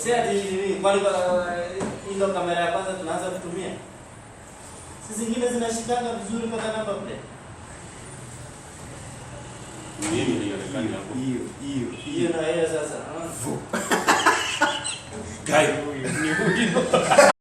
Si ati kwani ndio kamera ya kwanza tunaanza kutumia. Sisi zingine zinashikanga vizuri mpaka namba plate. Mimi nilionekana hapo. Hiyo na yeye sasa. Guy, ni huyo.